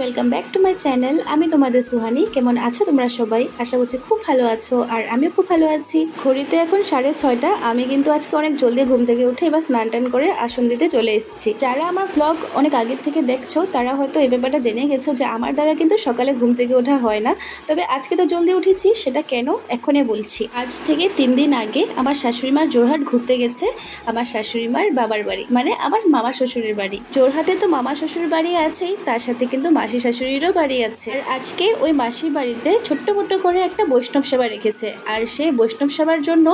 Welcome back to my channel. আমি তোমাদের সুহানি। কেমন আছো তোমরা সবাই? আশা করছি খুব ভালো আছো, আর আমিও খুব ভালো আছি। ঘড়িতে এখন 6:30। আমি কিন্তু আজকে অনেক জলদি ঘুম থেকে উঠে এবার স্নান টান করে আসন দিতে চলে এসেছি। যারা আমার ব্লগ অনেক আগের থেকে দেখছো তারা হয়তো এই ব্যাপারটা জেনে গেছো যে আমার দ্বারা কিন্তু সকালে ঘুম থেকে ওঠা হয় না। তবে আজকে তো জলদি উঠেছি, সেটা কেন এখনই বলছি। আজ থেকে 3 দিন আগে আমার শাশুড়ি মা জোরহাট ঘুরতে গেছে। আমার শাশুড়ি মার বাবার বাড়ি, মানে আমার মামা শ্বশুরের বাড়ি। জোরহাটে তো মামা শ্বশুর বাড়ি আছেই, তার সাথে কিন্তু মাসি শাশুড়িরও বাড়ি আছে। আর আজকে ওই মাসির বাড়িতে ছোট্ট করে একটা বৈষ্ণব সেবা রেখেছে। আর সেই বৈষ্ণব সেবার জন্য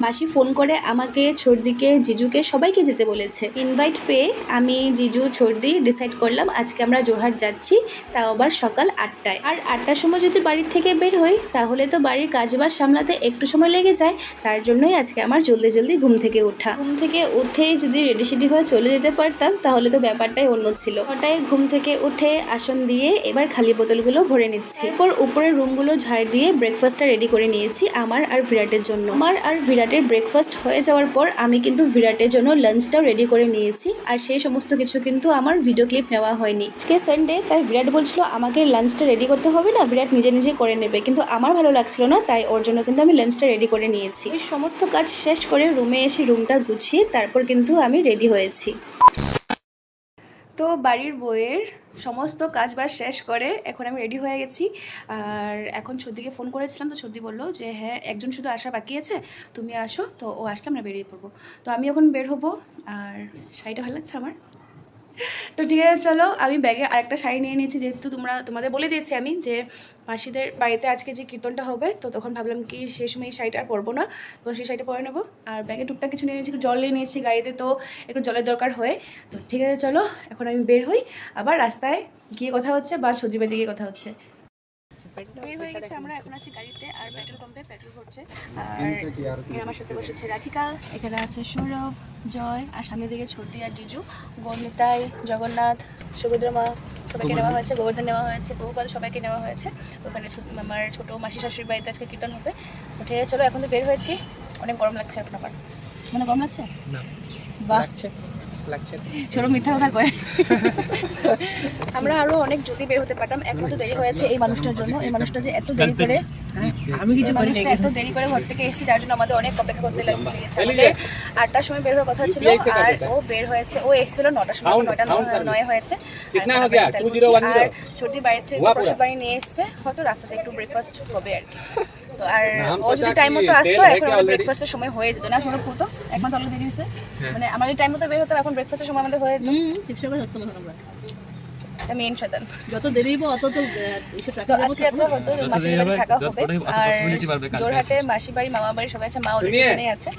মাসি ফোন করে আমাকে, ছর্দিকে, জিজুকে সবাইকে যেতে বলেছে। ইনভাইট পেয়ে আমি, জিজু, ছর্দি ডিসাইড করলাম আজকে আমরা জোরহাট যাচ্ছি, তাও আবার সকাল 8টায়। আর 8টার সময় যদি বাড়ির থেকে বের হই তাহলে তো বাড়ির কাজবাজ সামলাতে একটু সময় লেগে যায়। তার জন্যই আজকে আমার জলদি ঘুম থেকে ওঠা। ঘুম থেকে উঠেই যদি রেডি সেডি হয়ে চলে যেতে পারতাম তাহলে তো ব্যাপারটাই অন্য ছিল। ওটাই ঘুম থেকে উঠে আসন দিয়ে এবার খালি বোতলগুলো ভরে নিচ্ছি। এরপর উপরের রুমগুলো ঝাড় দিয়ে ব্রেকফাস্টটা রেডি করে নিয়েছি আমার আর বিরাটের জন্য। আমার আর বিরাটের ব্রেকফাস্ট হয়ে যাওয়ার পর আমি কিন্তু বিরাটের জন্য লাঞ্চটাও রেডি করে নিয়েছি। আর সেই সমস্ত কিছু কিন্তু আমার ভিডিও ক্লিপ নেওয়া হয়নি। আজকে সানডে, তাই বিরাট বলছিল আমাকে লাঞ্চটা রেডি করতে হবে না, বিরাট নিজে নিজে করে নেবে। কিন্তু আমার ভালো লাগছিল না, তাই ওর জন্য কিন্তু আমি লাঞ্চটা রেডি করে নিয়েছি। ওই সমস্ত কাজ শেষ করে রুমে এসে রুমটা গুছিয়ে তারপর কিন্তু আমি রেডি হয়েছি। তো বাড়ির বইয়ের সমস্ত কাজ বাজ শেষ করে এখন আমি রেডি হয়ে গেছি। আর এখন ছর্দিকে ফোন করেছিলাম, তো ছর্দি বললো যে হ্যাঁ একজন শুধু আসা বাকি আছে, তুমি আসো। তো ও আসলে আমরা বেরিয়ে পড়বো। তো আমি এখন বের হবো। আর শাড়িটা ভালো লাগছে আমার। তো ঠিক আছে, চলো। আমি ব্যাগে আরেকটা শাড়ি নিয়ে নিয়েছি, যেহেতু তোমাদের বলে দিয়েছি আমি যে মাসিদের বাড়িতে আজকে যে কীর্তনটা হবে, তো তখন ভাবলাম কি সেই সময় এই শাড়িটা আর পরবো না, তখন সেই শাড়িটা পরে নেবো। আর ব্যাগে টুকটাক কিছু নিয়ে নিয়েছি, জল নিয়ে নিয়েছি গাড়িতে, তো একটু জলের দরকার হয়। তো ঠিক আছে, চলো এখন আমি বের হই। আবার রাস্তায় গিয়ে কথা হচ্ছে বা সজিবের দিকে কথা হচ্ছে। বের হয়ে গেছে, আমরা এখন আছি গাড়িতে আর পেট্রোল পাম্পে পেট্রোল ভরছে। আর আমার সাথে বসেছে রাধিকা, এখানে আছে সৌরভ, জয়, আর সামনের দিকে ছর্দি আর জিজু, গণিতাই, জগন্নাথ, সুভদ্রা মা, সবাইকে নেওয়া হয়েছে, গোবর্ধন নেওয়া হয়েছে, বহুপাল সবাইকে নেওয়া হয়েছে। ওখানে আমার ছোটো মাসি শাশুড়ির বাড়িতে আজকে কীর্তন হবে। উঠে চলো, এখন তো বের হয়েছি। অনেক গরম লাগছে এখন আবার। মানে গরম লাগছে না? বাহ, সৌরভ মিথ্যা কথা কয়। আমরা আরো অনেক জলদি বের হতে পারতাম, একমাত্র দেরি হয়েছে এই মানুষটার জন্য। এই মানুষটা যে এত দেরি করে, আমি কিছু এত দেরি করে ঘর থেকে এসেছি, যার জন্য আমাদের অনেক অপেক্ষা করতে লেগেছে। আমাদের 8টার সময় বের হওয়ার কথা ছিল, আর ও বের হয়েছে, ও এসেছিল 9টার সময়, 9:09 হয়েছে। আর ছোটির বাড়ি থেকে প্রসাদ বাড়ি নিয়ে এসছে, হয়তো রাস্তাতে একটু ব্রেকফাস্ট হবে আর কি। তো আর ও যদি টাইম মতো আসতো এখন আমাদের ব্রেকফাস্টের সময় হয়ে যেত না। সৌরভ হতো, এখন তো অনেক দেরি হয়েছে। মানে আমরা যদি টাইম মতো বের হতাম এখন ব্রেকফাস্টের সময় আমাদের হয়ে যেত। মেইন শতান যত দেরি হবো অত তো আজকে রাত্রে হয়তো মাসির বাড়ি থাকা হবে। আর জোরহাটে মাসির বাড়ি, মামা বাড়ি সবাই আছে, মা ওখানে আছে।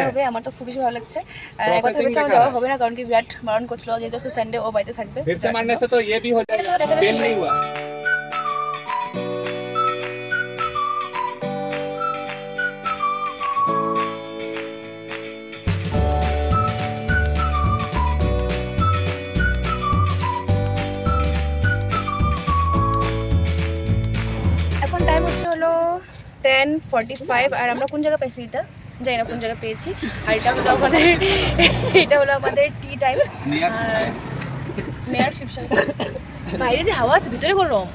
হবে, আমার তো খুবই ভালো লাগছে। কথা ভেবেছিলাম যাওয়া হবে না, কারণ কি বিরাট বারণ করছিল, যেহেতু আজকে সানডে ও বাড়িতে থাকবে। টাইম হচ্ছে হলো 10:45। আর আমরা কোন জায়গায় পেয়েছি এটা জানি না, কোন জায়গায় পেয়েছি। আর এটা হলো আমাদের টি টাইম। আর মেয়ার শিবসাগর বাইরে যে হাওয়া আছে, ভিতরে গরম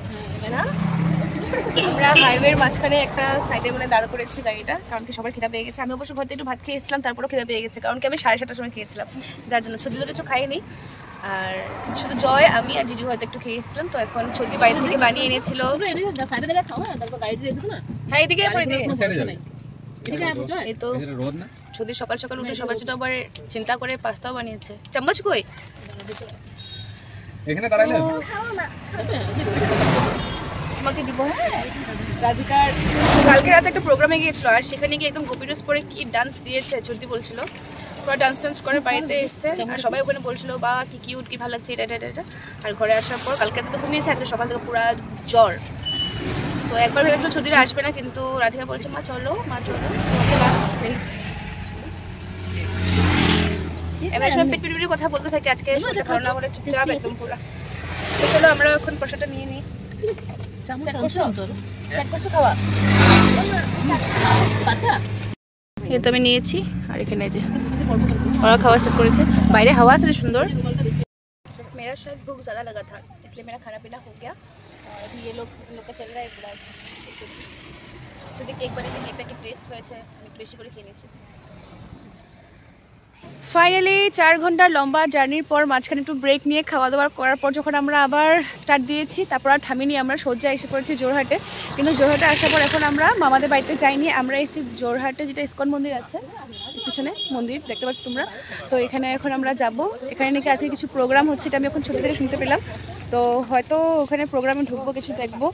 না। আমরা হাইওয়ের মাঝখানে একটা সাইডে মানে দাঁড় করেছি গাড়িটা, কারণ কি সবার খিদা পেয়ে গেছে। আমি অবশ্য ঘরতে একটু ভাত খেয়ে এসেছিলাম, তারপরেও খিদা পেয়ে গেছে, কারণ কি আমি 7:30টার সময় খেয়েছিলাম, যার জন্য ছর্দি তো কিছু খাইনি। আর শুধু জয়, আমি আর জিজু হয়তো একটু খেয়ে এসেছিলাম। তো এখন ছর্দি বাড়ি থেকে বানিয়ে এনেছিল। হ্যাঁ, এদিকে এই তো ছর্দি সকাল সকাল উঠে সবার জন্য আবার চিন্তা করে পাস্তাও বানিয়েছে। চামচ কই আমাকে দিব? হ্যাঁ, রাধিকার কালকে রাতে একটা প্রোগ্রামে গিয়েছিল, আর সেখানে গিয়ে একদম গোপী ড্রেস পরে কি ডান্স দিয়েছে। ছর্দি বলছিল পুরো ডান্স করে বাড়িতে এসছে, আর সবাই ওখানে বলছিল বা কি কিউট, কি ভালো লাগছে, এটা। আর ঘরে আসার পর কালকে রাতে তো ঘুমিয়েছে, আজকে সকাল থেকে পুরো জ্বর। তো একবার ভেবেছিল ছর্দিরা আসবে না, কিন্তু রাধিকা বলছে মা চলো। এবার সবাই পেট কথা বলতে থাকে, আজকে ভালো না বলে চুপচাপ একদম পুরো। তো চলো আমরা এখন প্রসাদটা নিয়ে নিই। এই তো আমি নিয়েছি, আর এখানে যে ওরা খাওয়া স্টার্ট করেছে। বাইরে হাওয়া আছে সুন্দর। मेरा शायद भूख ज़्यादा लगा था, इसलिए मेरा खाना पीना हो गया। और अभी ये लोग इन लोग का चल रहा है ब्लॉग। যদি কেক বানিয়েছে, কেকটা কি টেস্ট হয়েছে আমি একটু বেশি করে খেয়ে নিচ্ছি। ফাইনালি 4 ঘন্টার লম্বা জার্নির পর মাঝখানে একটু ব্রেক নিয়ে খাওয়া দাওয়া করার পর যখন আমরা আবার স্টার্ট দিয়েছি, তারপর আর থামিনি, আমরা সোজা এসে পড়েছি জোরহাটে। কিন্তু জোরহাটে আসার পর এখন আমরা মামাদের বাড়িতে যাইনি, আমরা এসেছি জোরহাটে যেটা ইসকন মন্দির আছে পিছনে, মন্দির দেখতে পাচ্ছ তোমরা। তো এখানে এখন আমরা যাব, এখানে নাকি আজকে কিছু প্রোগ্রাম হচ্ছে, এটা আমি এখন ছোটো থেকে শুনতে পেলাম। তো হয়তো ওখানে প্রোগ্রামে ঢুকবো, কিছু দেখবো,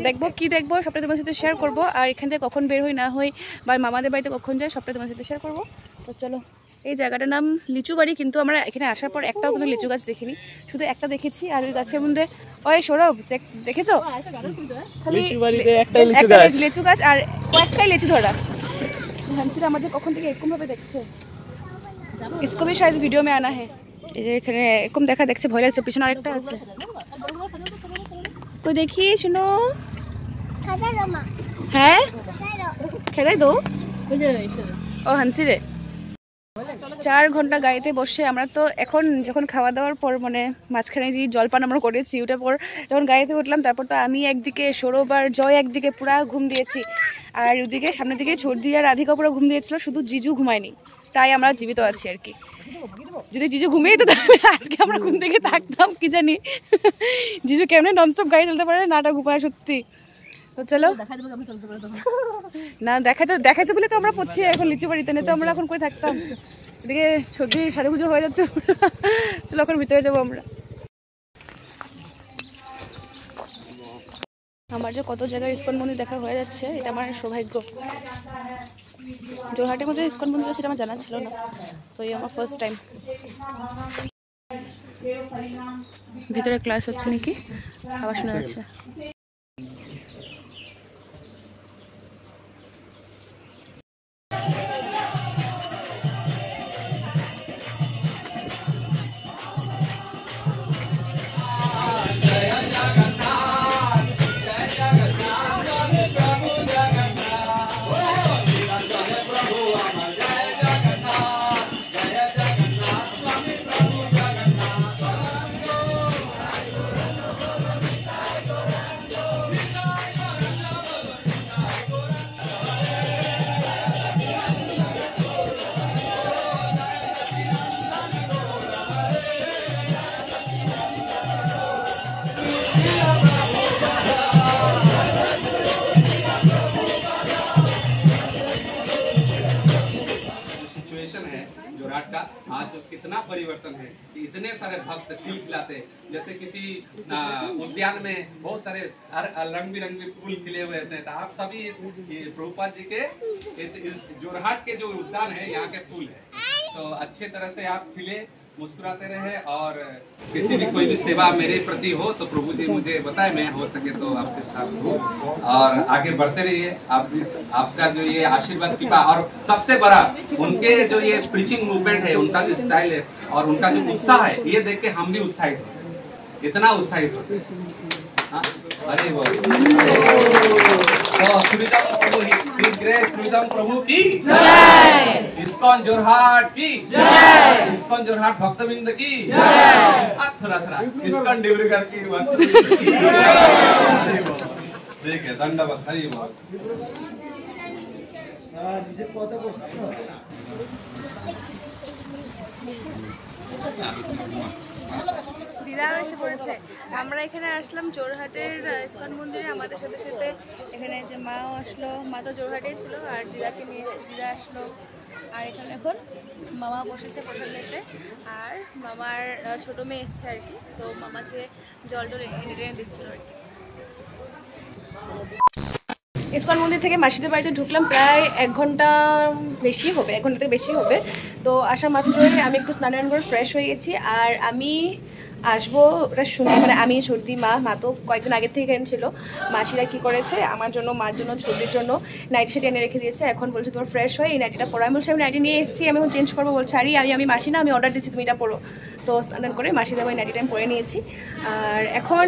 দেখবো কি দেখবো সবটা তোমার সাথে শেয়ার করবো। আর এখান থেকে কখন বের হই না হই বা মামাদের বাড়িতে কখন যাই সবটা তোমার সাথে শেয়ার করবো। তো চলো, এই জায়গাটার নাম লিচু বাড়ি, কিন্তু আমরা এখানে আসার পর একটাও কিন্তু লিচু গাছ দেখিনি, শুধু একটা দেখেছি। আর ওই গাছের মধ্যে ওই সৌরভ দেখেছো, খালি লিচু গাছ আর কয়েকটাই লিচু ধরা। হানসিরা আমাদের কখন থেকে এরকম ভাবে দেখছে, इसको भी शायद वीडियो में आना है। এই যে এখানে এরকম দেখা দেখছে, ভয় লাগছে, পিছনে আরেকটা আছে। তো দেখি শুনো, হ্যাঁ খেলাই দো ও হানসি রে। 4 ঘন্টা গাড়িতে বসে আমরা তো এখন যখন খাওয়া দাওয়ার পর মানে মাঝখানে যে জলপান আমরা করেছি, ওটার পর যখন গাড়িতে উঠলাম, তারপর তো আমি একদিকে, সৌরভ আর জয় একদিকে পুরা ঘুম দিয়েছি, আর ওদিকে সামনের দিকে ছোটদি আর রাধিকা পুরো ঘুম দিয়েছিল, শুধু জিজু ঘুমায়নি, তাই আমরা জীবিত আছি আর কি। যদি জিজু ঘুমিয়ে তো তাহলে আজকে আমরা ঘুম থেকে থাকতাম কি জানি। জিজু কেমনে ননস্টপ গাড়ি চলতে পারে, নাটা ঘুমায় সত্যি। তো চলো না দেখাচ্ছে বলে তো আমরা পড়ছি এখন লিচু বাড়িতে, নেই তো আমরা এখন কই থাকতাম। এদিকে ছবি সাজু গুজো হয়ে যাচ্ছে, চলো এখন ভিতরে যাবো আমরা। আমার যে কত জায়গায় ইসকন মন্দির দেখা হয়ে যাচ্ছে, এটা আমার সৌভাগ্য। জোরহাটের মধ্যে ইসকন মন্দির আছে, এটা আমার জানা ছিল না, তো এই আমার ফার্স্ট টাইম। ভিতরে ক্লাস হচ্ছে নাকি আবার শোনা যাচ্ছে। जोरहाट का आज कितना परिवर्तन है कि इतने सारे भक्त खिलखिलाते, जैसे किसी उद्यान में बहुत सारे रंग बिरंगे फूल खिले हुए रहते हैं, तो आप सभी इस प्रभुपाद जी के इस जोरहाट के जो उद्यान है यहाँ के फूल है, तो अच्छे तरह से आप खिले, मुस्कुराते रहे। और किसी भी कोई भी सेवा मेरे प्रति हो तो प्रभु जी मुझे बताए, मैं हो सके तो आपके साथ हूँ, और आगे बढ़ते रहिए। आपका जो ये आशीर्वाद कृपा, और सबसे बड़ा उनके जो ये प्रीचिंग मूवमेंट है, उनका जो स्टाइल है और उनका जो उत्साह है, ये देख के हम भी उत्साहित होते हैं, इतना उत्साहित होते हैं। अरे वो श्रीराम प्रभु की जय, इस्कॉन जोरहाट की जय, इस्कॉन जोरहाट भक्तबिंद की जय, थोड़ा इस्कॉन डिब्रूगढ़ की भक्तबिंद की जय। ठीक है, दंडवत हरि बोल। দিদাও এসে পড়েছে। আমরা এখানে আসলাম জোরহাটের ইসকন মন্দিরে, আমাদের সাথে সাথে এখানে যে মাও আসলো, মা তো জোরহাটেই ছিল, আর দিদাকে নিয়ে এসেছি, দিদা আসলো। আর এখানে এখন মামা বসেছে পোশাক নিতে, আর মামার ছোটো মেয়ে এসছে আর কি, তো মামাকে জল টল এনে দিচ্ছিল আর কি। ইসকন মন্দির থেকে মাসিদের বাড়িতে ঢুকলাম, প্রায় 1 ঘন্টা বেশি হবে, 1 ঘন্টা থেকে বেশি হবে। তো আসা মাত্রই আমি একটু স্নান করে ফ্রেশ হয়ে গেছি, আর আমি আসবো ওটা শুনে মানে আমি সর্দি মা তো কয়েকদিন আগের থেকে এখানে ছিল। মাসিরা কি করেছে আমার জন্য মার জন্য সর্দির জন্য নাইটি সেটি এনে রেখে দিয়েছে। এখন বলছে তোমার ফ্রেশ হয়ে এই নাইটিটা পরো। আমি বলছি আমি নাইটি নিয়ে এসেছি, আমি এখন চেঞ্জ করবো। বলছে আরে আমি মাসি না, আমি অর্ডার দিচ্ছি, তুমি এটা পরো। তো স্নান করে মাসি দেবো এই নাইটিটা আমি পরে নিয়েছি। আর এখন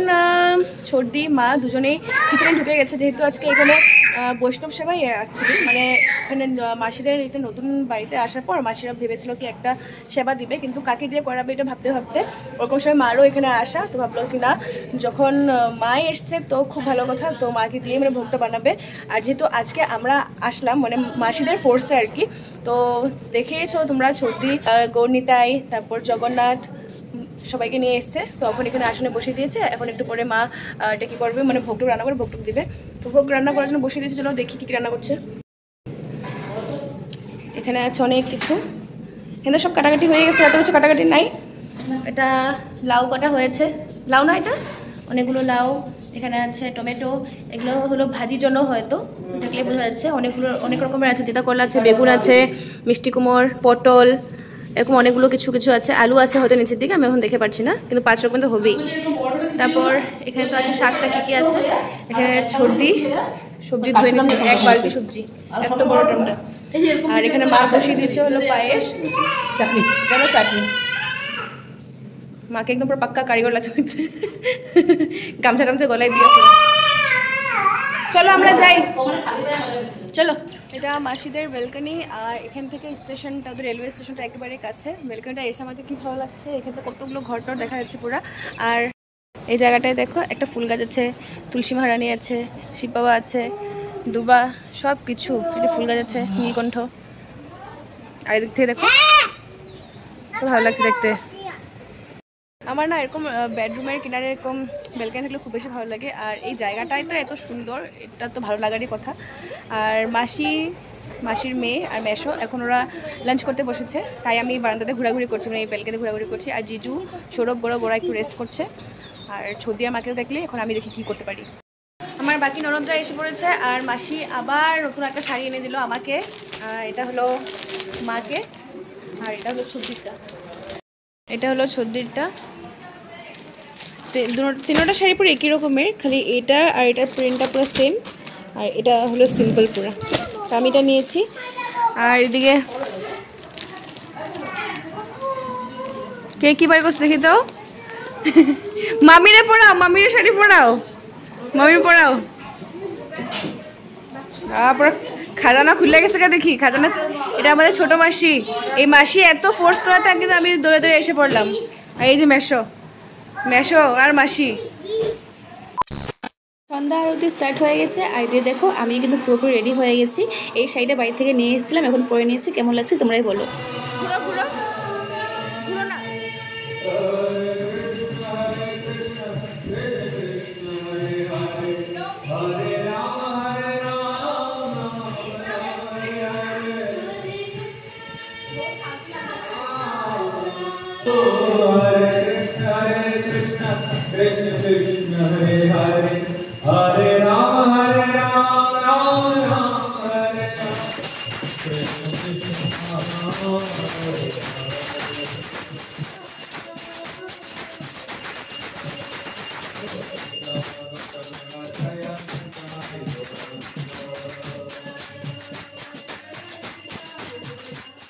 সর্দি মা দুজনেই কিচেনে ঢুকে গেছে, যেহেতু আজকে এখানে বৈষ্ণব সেবাই অ্যাকচুয়ালি মানে এখানে মাসিদের এটা নতুন বাড়িতে আসার পর মাসিরা ভেবেছিল কি একটা সেবা দিবে, কিন্তু কাকে দিয়ে করাবে এটা ভাবতে ভাবতে ওরকম সময় মারও এখানে আসা, তো ভাবলো কি না যখন মা এসছে তো খুব ভালো কথা, তো মাকে দিয়ে মানে ভোগটা বানাবে। আর যেহেতু আজকে আমরা আসলাম মানে মাসিদের ফোর্সে আর কি, তো দেখেইছো তোমরা সর্দি গৌরনিতাই তারপর জগন্নাথ সবাইকে নিয়ে এসছে। তো এখন এখানে আসনে বসিয়ে দিয়েছে। এখন একটু পরে মা এটা কী করবে মানে ভোগটুক রান্না করে ভোগটুক দিবে। তো ভোগ রান্না করার জন্য বসিয়ে দিয়েছে, চলো দেখি কী রান্না করছে। এখানে আছে অনেক কিছু, কিন্তু সব কাটাকাটি হয়ে গেছে, এত কিছু কাটাকাটি নাই। এটা লাউ কাটা হয়েছে, লাউ না এটা অনেকগুলো লাউ। এখানে আছে টমেটো, এগুলো হলো ভাজির জন্য হয়তো, দেখলে বোঝা যাচ্ছে। অনেক রকমের আছে, তিতা করলা আছে, বেগুন আছে, মিষ্টি কুমড়, পটল, এরকম অনেকগুলো কিছু আছে। আলু আছে হয়তো নিচের দিকে, আমি এখন দেখে পাচ্ছি না, কিন্তু 5 রকম তো হবেই। তারপর এখানে তো আছে শাকটা কী আছে, এখানে সবজি ধুয়ে নিচ্ছে, 1 বালতি সবজি, এত বড় ড্রামটা। আর এখানে মা বসিয়ে দিয়েছে হলো পায়েস, চাটনি। মাকে একদম পুরো পাক্কা কারিগর লাগছে, গামছা টামছা গলায় দিয়ে। চলো আমরা যাই, চলো। এটা মাসিদের ব্যালকনি, আর এখান থেকে স্টেশনটা ওদের রেলওয়ে স্টেশনটা একেবারে কাছে। ব্যালকনিটা এসে আমাদের কি ভালো লাগছে, এখান থেকে কতগুলো ঘরটাও দেখা যাচ্ছে পুরা। আর এই জায়গাটায় দেখো একটা ফুল গাছ আছে, তুলসী মহারানী আছে, শিব বাবা আছে, দুবা, সব কিছু। এটা ফুল গাছ আছে, নীলকণ্ঠ। আর এদিক থেকে দেখো তো ভালো লাগছে দেখতে। আমার না এরকম বেডরুমের কিনারে এরকম ব্যালকনি থাকলে খুব বেশি ভালো লাগে। আর এই জায়গাটাই তো এত সুন্দর, এটা তো ভালো লাগারই কথা। আর মাসির মেয়ে আর মেশো এখন ওরা লাঞ্চ করতে বসেছে, তাই আমি বারান্দাতে ঘোরাঘুরি করছি, মানে এই ব্যালকনিতে ঘোরাঘুরি করছি। আর জিজু সৌরভ বড় একটু রেস্ট করছে। আর ছদিয়া মাকেও দেখলে এখন আমি দেখি কী করতে পারি। আমার বাকি ননদরা এসে পড়েছে, আর মাসি আবার নতুন একটা শাড়ি এনে দিল আমাকে। এটা হলো মাকে, আর এটা হলো ছদ্দিরটা। তিনোটা শাড়ি পুরো একই রকমের, খালি এটা আর এটার প্রিন্টটা পুরো সেম, আর এটা হলো সিম্পল পুরো। তো আমি এটা নিয়েছি। আর এদিকে কে কি বার করছে দেখি তো। মামিরে পড়াও, মামিরে শাড়ি পরাও, মামির পড়াও। পুরো খাজানা খুলে গেছে দেখি, খাজানা। এটা আমাদের ছোট মাসি, এই মাসি এত ফোর্স করাতে কিন্তু আমি দৌড়ে এসে পড়লাম। আর এই যে মেশো আর মাসি। সন্ধ্যা আরতি স্টার্ট হয়ে গেছে, আর দিয়ে দেখো আমি কিন্তু পুরোপুরি রেডি হয়ে গেছি। এই শাড়িটা বাড়ি থেকে নিয়ে এসেছিলাম, এখন পরে নিয়েছি। কেমন লাগছে তোমরাই বলো।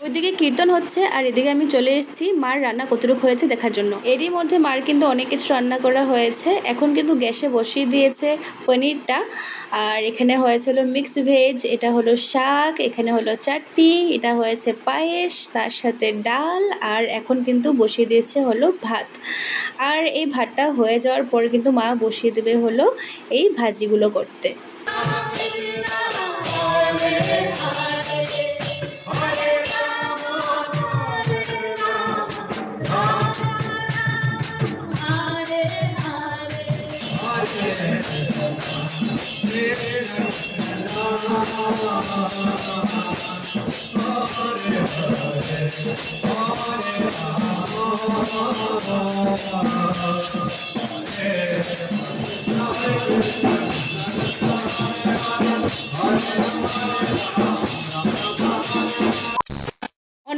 ওইদিকে কীর্তন হচ্ছে, আর এদিকে আমি চলে এসেছি মার রান্না কতটুকু হয়েছে দেখার জন্য। এরই মধ্যে মার কিন্তু অনেক কিছু রান্না করা হয়েছে। এখন কিন্তু গ্যাসে বসিয়ে দিয়েছে পনিরটা, আর এখানে হয়েছিল মিক্স ভেজ, এটা হলো শাক, এখানে হলো চাটনি, এটা হয়েছে পায়েস, তার সাথে ডাল, আর এখন কিন্তু বসিয়ে দিয়েছে হলো ভাত। আর এই ভাতটা হয়ে যাওয়ার পর কিন্তু মা বসিয়ে দেবে হলো এই ভাজিগুলো করতে।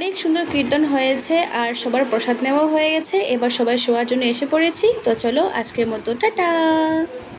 অনেক সুন্দর কীর্তন হয়েছে আর সবার প্রসাদ নেওয়া হয়ে গেছে। এবার সবাই শোয়ার জন্য এসে পড়েছি। তো চলো আজকের মতো টাটা।